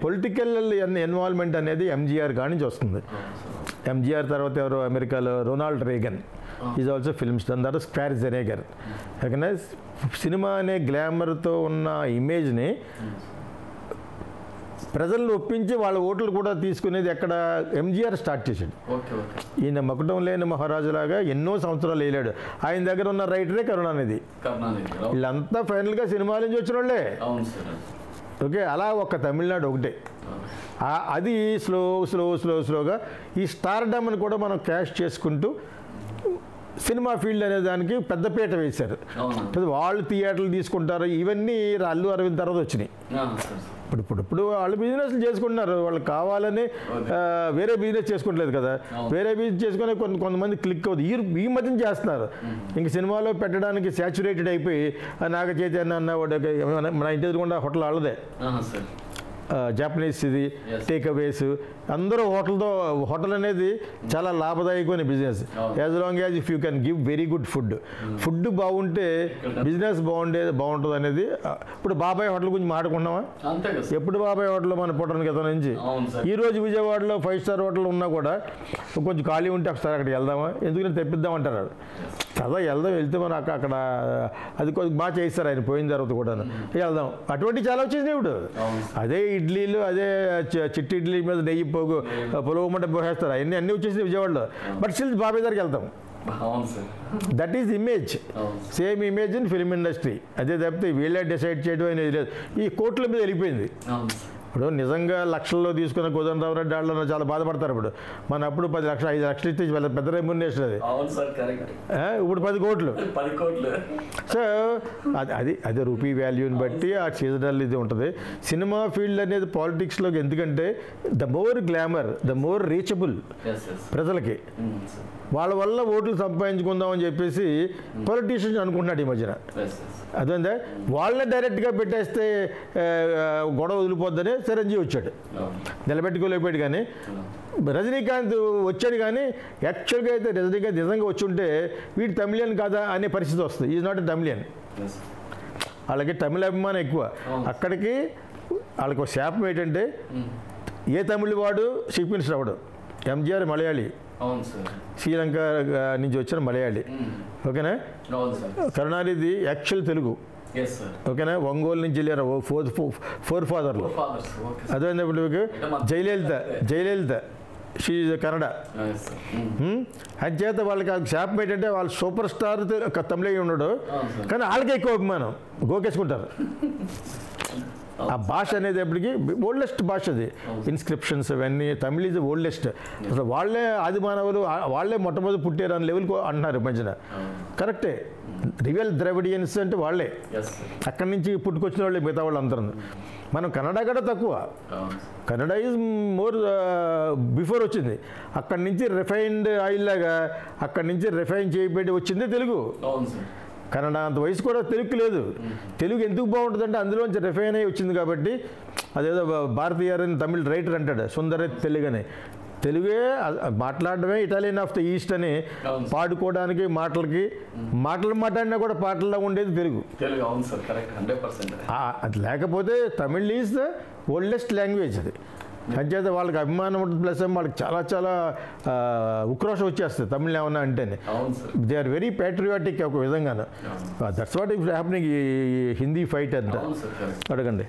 Political involvement అనేది ఎంజీఆర్ కాడి నుంచి వస్తుంది. ఎంజీఆర్ తర్వాత ఎవరు అమెరికాలో Ronald Reagan is also film star, తర్వాత స్క్వార్జెనెగర్. ఓకేనా, సినిమా అనే గ్లామర్తో ఉన్న ఇమేజ్ని ప్రజలను ఒప్పించి వాళ్ళ ఓట్లు కూడా తీసుకునేది ఎక్కడ ఎంజీఆర్ స్టార్ట్ చేశాడు. ఈయన మకుటం లేని మహారాజులాగా ఎన్నో సంవత్సరాలు వేయలేడు. ఆయన దగ్గర ఉన్న రైటరే కరుణానిధి. వీళ్ళంతా ఫైనల్గా సినిమాల నుంచి వచ్చిన వాళ్ళే. ఓకే, అలా ఒక తమిళనాడు ఒకటే. అది స్లోగా ఈ స్టార్డమ్ని కూడా మనం క్యాష్ చేసుకుంటూ సినిమా ఫీల్డ్ అనే దానికి పెద్దపీట వేశారు. వాళ్ళు థియేటర్లు తీసుకుంటారు. ఇవన్నీ అల్లు అరవింద్ తర్వాత వచ్చినాయి. ఇప్పుడు వాళ్ళు బిజినెస్లు చేసుకుంటున్నారు. వాళ్ళు కావాలని వేరే బిజినెస్ చేసుకోవట్లేదు కదా. వేరే బిజినెస్ చేసుకుని కొంతమంది క్లిక్ అవుతుంది. ఈ మధ్యన చేస్తున్నారు. ఇంక సినిమాలో పెట్టడానికి శాచురేటెడ్ అయిపోయి నాగ చైతన్య అన్న మన ఇంటి ఎదురుకుండా హోటల్ వాళ్ళదే, జాపనీస్ ఇది టేక్ అవేస్. అందరూ హోటల్ అనేది చాలా లాభదాయకమైన business. As long as if you can give very good food బాగుంటే బిజినెస్ బాగుంటుంది అనేది. ఇప్పుడు బాబాయ్ హోటల్ గురించి మాట్లాడుకున్నామా? ఎప్పుడు బాబాయ్ హోటల్లో మన పుట్టని గత నుంచి ఈరోజు విజయవాడలో 5 స్టార్ హోటల్ ఉన్నా కూడా కొంచెం ఖాళీ ఉంటే ఒకసారి అక్కడికి వెళ్దామా, ఎందుకంటే తెప్పిద్దామంటారు కదా. వెళ్తే మనం అక్కడ అది కొంచెం బాగా చేస్తారు ఆయన పోయిన తర్వాత కూడా వెళ్దాం. అటువంటి చాలా వచ్చేసినాయి ఇప్పుడు. అదే ఇడ్లీలు, అదే చిట్టి ఇడ్లీ మీద నెయ్యి పొలవమంటే పోసేస్తారు. అన్నీ వచ్చేసినాయి విజయవాడలో. బట్ స్టిల్ బాబాయ్ దగ్గరికి వెళ్తాం. That is image. Same image in film industry. అదే తప్పితే వీళ్ళే డిసైడ్ చేయడం అనేది లేదు. ఈ కోట్ల మీద వెళ్ళిపోయింది. ఇప్పుడు నిజంగా లక్షల్లో తీసుకున్న కోదండరావు రెడ్డి వాళ్ళు చాలా బాధపడతారు. ఇప్పుడు అప్పుడు 10 లక్షలు 5 లక్షలు ఇస్తే పెద్ద రెమ్యునరేషన్ అది. ఇప్పుడు 10 కోట్లు. సో అది రూపీ వాల్యూని బట్టి ఆ సీజనల్ ఇది ఉంటుంది. సినిమా ఫీల్డ్ అనేది పాలిటిక్స్లోకి ఎందుకంటే the more glamour, the more reachable ప్రజలకి. వాళ్ళ వల్ల ఓట్లు సంపాదించుకుందామని చెప్పేసి పొలిటీషియన్స్ అనుకుంటున్నాడు ఈ మధ్యన. అదేంటే వాళ్ళే డైరెక్ట్గా పెట్టేస్తే గొడవ వదిలిపోద్దని చిరంజీవి వచ్చాడు, నిలబెట్టుకోలేకపోయాడు. కానీ రజనీకాంత్ వచ్చాడు. కానీ యాక్చువల్గా అయితే రజనీకాంత్ నిజంగా వచ్చి ఉంటే వీడు తమిళియన్ కాదా అనే పరిస్థితి వస్తుంది. Is not a Tamilian. వాళ్ళకి తమిళ అభిమానం ఎక్కువ. అక్కడికి వాళ్ళకి ఒక శాపం ఏంటంటే ఏ తమిళ వాడు చీఫ్ మినిస్టర్ అవ్వడు. ఎంజీఆర్ మలయాళీ, శ్రీలంక నుంచి వచ్చిన మలయాళీ. ఓకేనా, కరుణానిధి యాక్చువల్ తెలుగు. ఓకేనా, ఒంగోలు నుంచి వెళ్ళారు ఫోర్ ఫాదర్లు. అదే జయలలిత షీ కన్నడ. అంచేత వాళ్ళకి శాపం ఏంటంటే వాళ్ళు సూపర్ స్టార్ తమిళ ఉన్నాడు, కానీ వాళ్ళకే ఎక్కువ అభిమానం గోకేసుకుంటారు. ఆ భాష అనేది ఎప్పటికీ ఓల్డెస్ట్ భాష. అది ఇన్స్క్రిప్షన్స్ అవన్నీ తమిళ్ ఈజ్ ఓల్డెస్ట్. అసలు వాళ్ళే ఆది మానవులు, వాళ్ళే మొట్టమొదటి పుట్టారు అని లెవెల్కి అంటున్నారు మధ్యన. కరెక్టే, రియల్ ద్రవిడియన్స్ అంటే వాళ్ళే. అక్కడి నుంచి పుట్టుకొచ్చిన వాళ్ళే మిగతా వాళ్ళు అందరూ. మనం కన్నడ కూడా తక్కువ. కన్నడ ఈజ్ మోర్ బిఫోర్ వచ్చింది. అక్కడి నుంచి రిఫైన్డ్ ఆయిల్ లాగా అక్కడి నుంచి రిఫైన్ చేయబడి వచ్చింది తెలుగు. కన్నడ అంత వయసు కూడా తెలుగు లేదు. తెలుగు ఎందుకు బాగుంటుందంటే అందులోంచి రిఫైన్ అయ్యి వచ్చింది కాబట్టి. అదేదో భారతీయర్ అని తమిళ్ రైటర్ అంటాడు, సుందర తెలుగు అని. తెలుగే మాట్లాడడమే ఇటాలియన్ ఆఫ్ ద ఈస్ట్ అని. పాడుకోవడానికి మాటలు మాట్లాడినా కూడా పాటల్లో ఉండేది తెలుగు. అది లేకపోతే Tamil is the oldest language. అది అంచేత వాళ్ళకి అభిమానం ఉంటుంది. ప్లస్ వాళ్ళకి చాలా ఉక్రోషం వచ్చేస్తుంది తమిళ్ ఏమన్నా అంటేనే. దే ఆర్ వెరీ ప్యాట్రియాటిక్ ఒక విధంగాను. దట్స్ వాట్ ఈస్ హ్యాపెనింగ్ ఈ హిందీ ఫైట్ అంతా. అడగండి.